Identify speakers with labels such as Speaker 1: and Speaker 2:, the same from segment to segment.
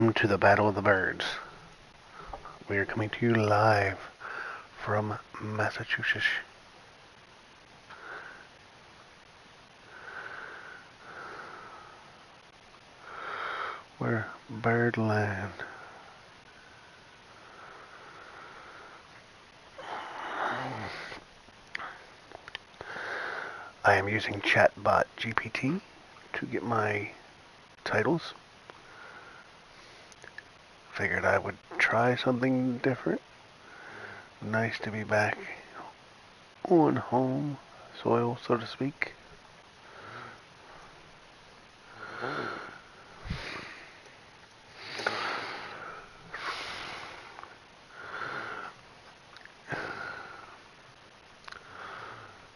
Speaker 1: To the Battle of the Birds. We are coming to you live from Massachusetts. We're Birdland. I am using chatbot GPT to get my titles. Figured I would try something different. Nice to be back on home soil, so to speak.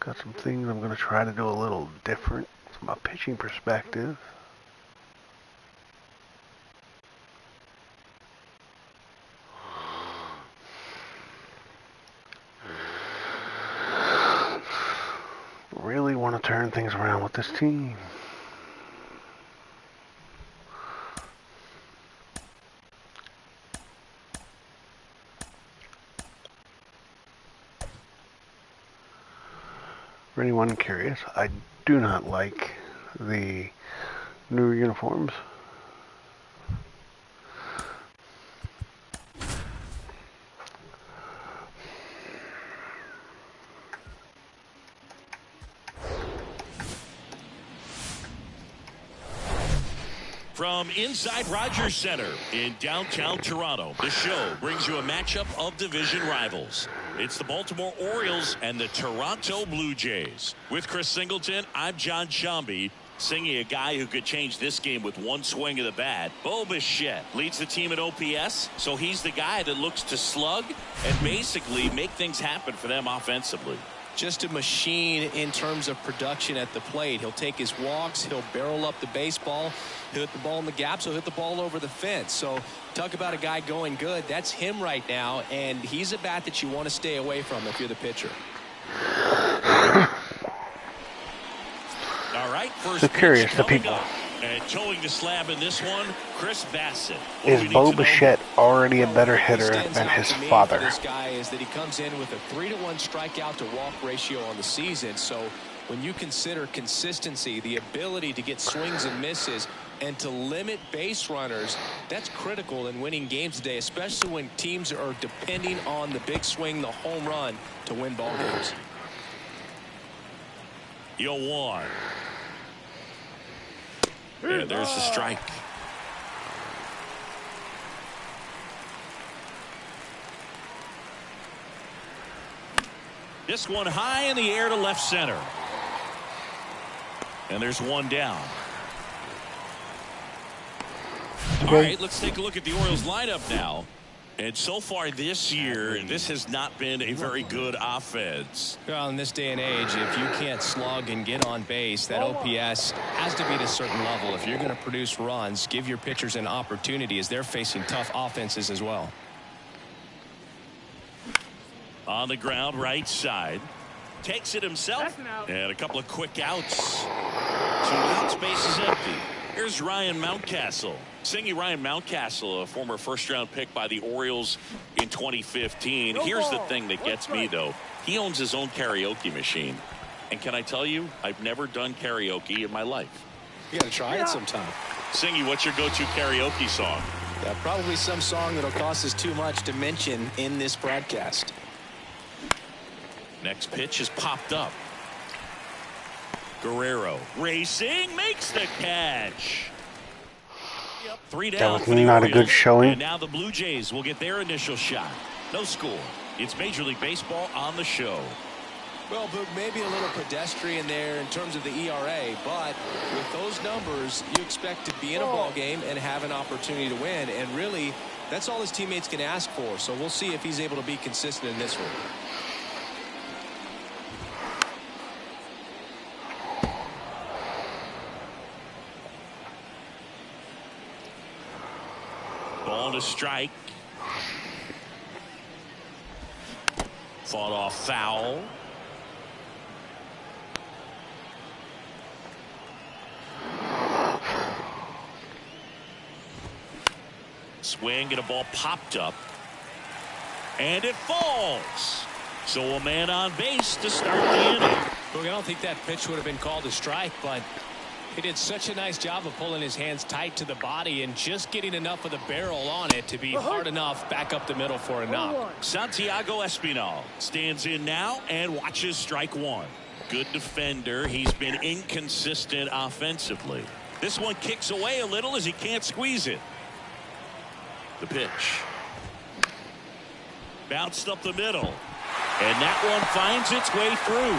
Speaker 1: Got some things I'm going to try to do a little different from a pitching perspective. Really want to turn things around with this team. For anyone curious, I do not like the new uniforms.
Speaker 2: From inside Rogers Center in downtown Toronto, the show brings you a matchup of division rivals. It's the Baltimore Orioles and the Toronto Blue Jays. With Chris Singleton, I'm John Shambi, singing a guy who could change this game with one swing of the bat. Bo Bichette leads the team in OPS, so he's the guy that looks to slug and basically make things happen for them offensively.
Speaker 3: Just a machine in terms of production at the plate. He'll take his walks, he'll barrel up the baseball, he'll hit the ball in the gaps, he'll hit the ball over the fence. So talk about a guy going good. That's him right now, and he's a bat that you want to stay away from if you're the pitcher.
Speaker 2: All right, first
Speaker 1: So curious, the people.
Speaker 2: up. And towing the slab in this one, Chris Bassett.
Speaker 1: Is Bo Bichette already a better hitter than his father?
Speaker 3: This guy is that he comes in with a 3-to-1 strikeout to walk ratio on the season. So when you consider consistency, the ability to get swings and misses, and to limit base runners, that's critical in winning games today, especially when teams are depending on the big swing, the home run, to win ball games.
Speaker 2: 0-1. And there's the strike. This one high in the air to left center. And there's one down. All right, let's take a look at the Orioles lineup now. And so far this year, this has not been a very good offense.
Speaker 3: Well, in this day and age, if you can't slug and get on base, that OPS has to be at a certain level. If you're going to produce runs, give your pitchers an opportunity as they're facing tough offenses as well.
Speaker 2: On the ground, right side. Takes it himself. And a couple of quick outs. 2 outs, base is empty. Here's Ryan Mountcastle. Singing Ryan Mountcastle, a former first-round pick by the Orioles in 2015. Here's the thing that gets me, though. He owns his own karaoke machine. And can I tell you, I've never done karaoke in my life.
Speaker 3: You got to try it sometime.
Speaker 2: Singy, what's your go-to karaoke song?
Speaker 3: Yeah, probably some song that'll cost us too much to mention in this broadcast.
Speaker 2: Next pitch is popped up. Guerrero racing, makes the catch. Yep, 3 down.
Speaker 1: That was
Speaker 2: for the
Speaker 1: not a
Speaker 2: Orioles.
Speaker 1: good showing.
Speaker 2: And now the Blue Jays will get their initial shot. No score. It's Major League Baseball on the show.
Speaker 3: Well, Boog, maybe a little pedestrian there in terms of the ERA, but with those numbers, you expect to be in a ball game and have an opportunity to win. And really, that's all his teammates can ask for. So we'll see if he's able to be consistent in this one.
Speaker 2: Ball to strike. Fought off foul. Swing and a ball popped up. And it falls. So a man on base to start the inning.
Speaker 3: Look, I don't think that pitch would have been called a strike, but he did such a nice job of pulling his hands tight to the body and just getting enough of the barrel on it to be hard enough back up the middle for a knock.
Speaker 2: Santiago Espinal stands in now and watches strike one. Good defender. He's been inconsistent offensively. This one kicks away a little as he can't squeeze it. The pitch. Bounced up the middle. And that one finds its way through.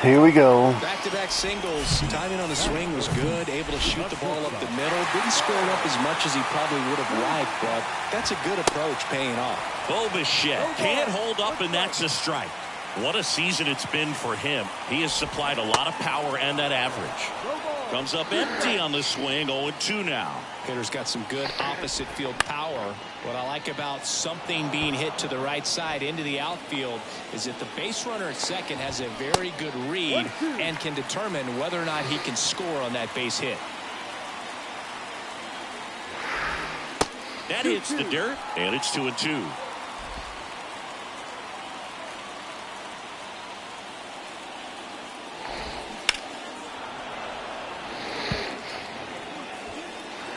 Speaker 1: Here we go.
Speaker 3: Back-to-back singles. Timing on the swing was good. Able to shoot the ball up the middle. Didn't square it up as much as he probably would have liked, but that's a good approach paying off.
Speaker 2: Bo Bichette can't hold up, and that's a strike. What a season it's been for him. He has supplied a lot of power and that average. Comes up empty on the swing. 0-2 now.
Speaker 3: Hitter's got some good opposite field power. What I like about something being hit to the right side into the outfield is that the base runner at second has a very good read and can determine whether or not he can score on that base hit.
Speaker 2: That hits the dirt, and it's 2-2.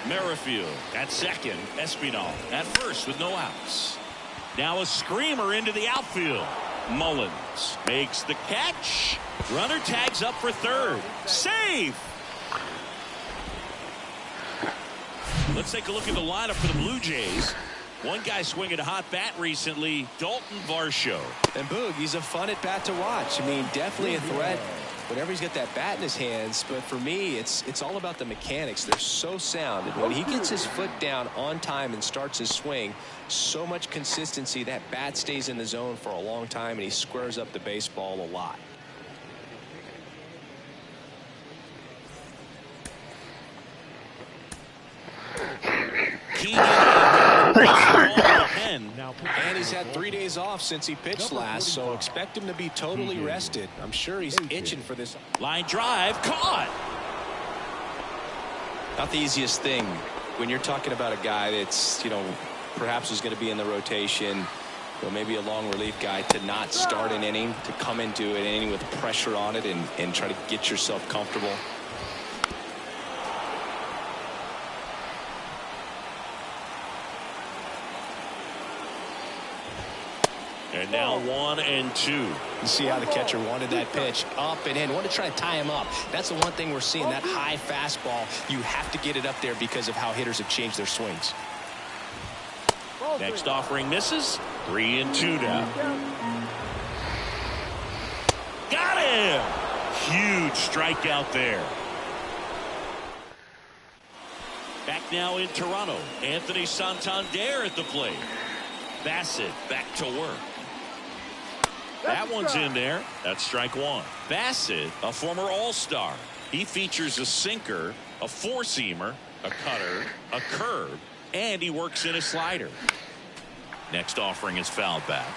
Speaker 2: Merrifield at second. Espinal at first with no outs. Now a screamer into the outfield. Mullins makes the catch. Runner tags up for third. Safe. Let's take a look at the lineup for the Blue Jays. One guy swinging a hot bat recently, Dalton Varsho.
Speaker 3: And Boog, he's a fun at bat to watch. I mean, definitely a threat whenever he's got that bat in his hands. But for me, it's all about the mechanics. They're so sound. And when he gets his foot down on time and starts his swing, so much consistency, that bat stays in the zone for a long time, and he squares up the baseball a lot. And he's had 3 days off since he pitched last, so expect him to be totally rested. I'm sure he's itching for this.
Speaker 2: Line drive caught.
Speaker 3: Not the easiest thing when you're talking about a guy that's, perhaps is going to be in the rotation, maybe a long relief guy, to not start an inning, to come into an inning with pressure on it and try to get yourself comfortable.
Speaker 2: And now 1-2.
Speaker 3: You see how the catcher wanted that pitch up and in. Wanted to try to tie him up. That's the one thing we're seeing, that high fastball. You have to get it up there because of how hitters have changed their swings.
Speaker 2: Next offering misses. 3-2 now. Got him! Huge strikeout there. Back now in Toronto. Anthony Santander at the plate. Bassett back to work. That one's in there. That's strike one. Bassett, a former All-Star. He features a sinker, a four-seamer, a cutter, a curve, and he works in a slider. Next offering is fouled back.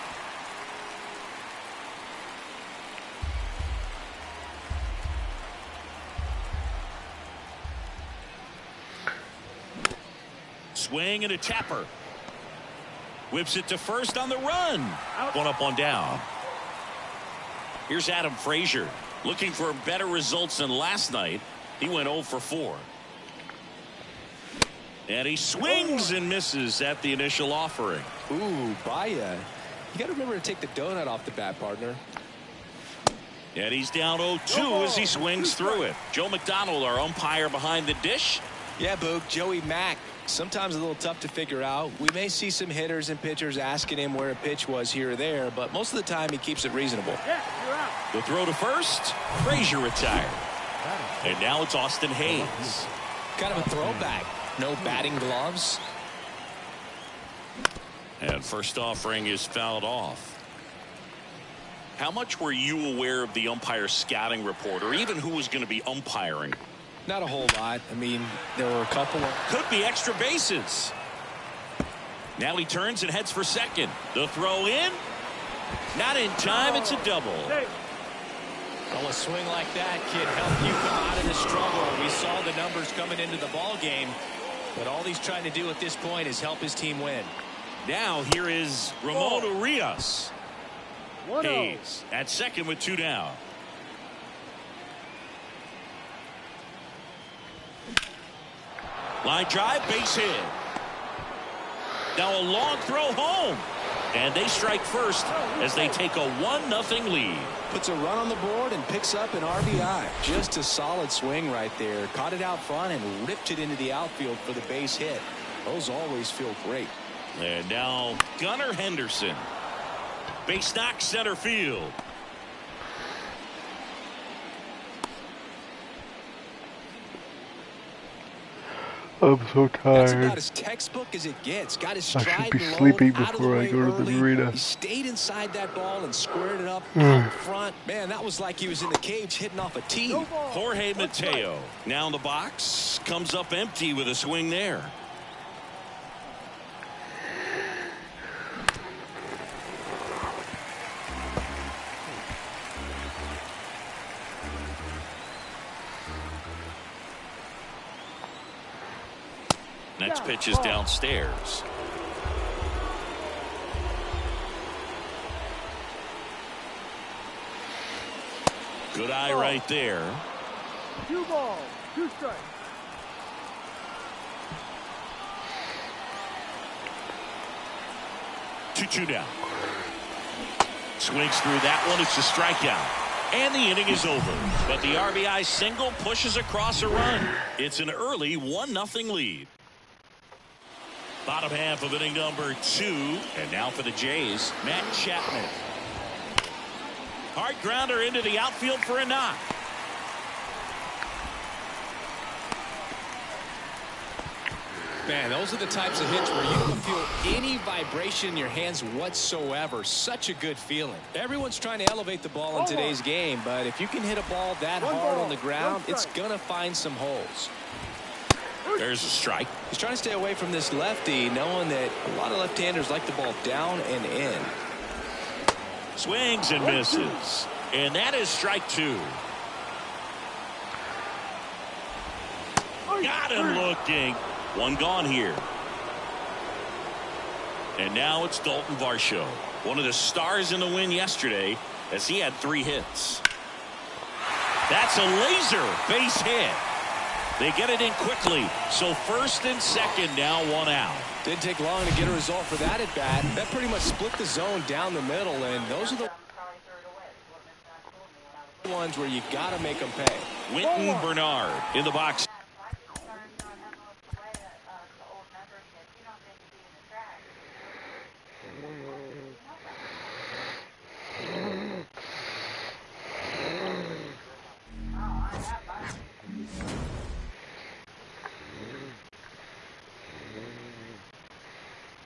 Speaker 2: Swing and a tapper. Whips it to first on the run. One up, one down. Here's Adam Frazier looking for better results than last night. He went 0 for 4. And he swings and misses at the initial offering.
Speaker 3: Ooh, Baya. You got to remember to take the donut off the bat, partner.
Speaker 2: And he's down 0-2 as he swings through it. Joe McDonald, our umpire behind the dish.
Speaker 3: Yeah, Boog, Joey Mack. Sometimes a little tough to figure out. We may see some hitters and pitchers asking him where a pitch was here or there, but most of the time he keeps it reasonable.
Speaker 2: The throw to first. Frazier retired. And now it's Austin Hayes.
Speaker 3: Kind of a throwback. No batting gloves.
Speaker 2: And first offering is fouled off. How much were you aware of the umpire scouting report, or even who was going to be umpiring?
Speaker 3: Not a whole lot. I mean, there were a couple.
Speaker 2: Could be extra bases. Now he turns and heads for second. The throw in. Not in time. It's a double.
Speaker 3: Well, a swing like that can help you come out of the struggle. We saw the numbers coming into the ball game, but all he's trying to do at this point is help his team win.
Speaker 2: Now here is Ramon Urias. Hayes at second with 2 down. Line drive, base hit. Now a long throw home. And they strike first as they take a 1-0 lead.
Speaker 3: Puts a run on the board and picks up an RBI. Just a solid swing right there. Caught it out front and ripped it into the outfield for the base hit. Those always feel great.
Speaker 2: And now Gunnar Henderson. Base knock center field.
Speaker 1: I'm so
Speaker 3: That's about
Speaker 1: tired.
Speaker 3: as textbook as it gets. Got his
Speaker 1: I
Speaker 3: stride
Speaker 1: should be
Speaker 3: and
Speaker 1: sleeping
Speaker 3: load out of the
Speaker 1: before I
Speaker 3: way
Speaker 1: go to the
Speaker 3: early.
Speaker 1: arena.
Speaker 3: He stayed inside that ball and squared it up out front. Man, that was like he was in the cage hitting off a tee.
Speaker 2: Jorge Mateo now in the box. Comes up empty with a swing there. Next pitch is downstairs. Good eye right there.
Speaker 4: 2 balls, 2 strikes.
Speaker 2: Two down. Swings through that one. It's a strikeout. And the inning is over. But the RBI single pushes across a run. It's an early 1-0 lead. Bottom half of inning number 2. And now for the Jays, Matt Chapman. Hard grounder into the outfield for a knock.
Speaker 3: Man, those are the types of hits where you don't feel any vibration in your hands whatsoever. Such a good feeling. Everyone's trying to elevate the ball in today's game, but if you can hit a ball that hard on the ground, it's going to find some holes.
Speaker 2: There's a strike.
Speaker 3: He's trying to stay away from this lefty, knowing that a lot of left-handers like the ball down and in.
Speaker 2: Swings and misses. And that is strike 2. Got him looking. One gone here. And now it's Dalton Varsho, one of the stars in the win yesterday, as he had 3 hits. That's a laser base hit. They get it in quickly. So first and second, now 1 out.
Speaker 3: Didn't take long to get a result for that at bat. That pretty much split the zone down the middle, and those are the ones where you got to make them pay.
Speaker 2: Winton Bernard in the box.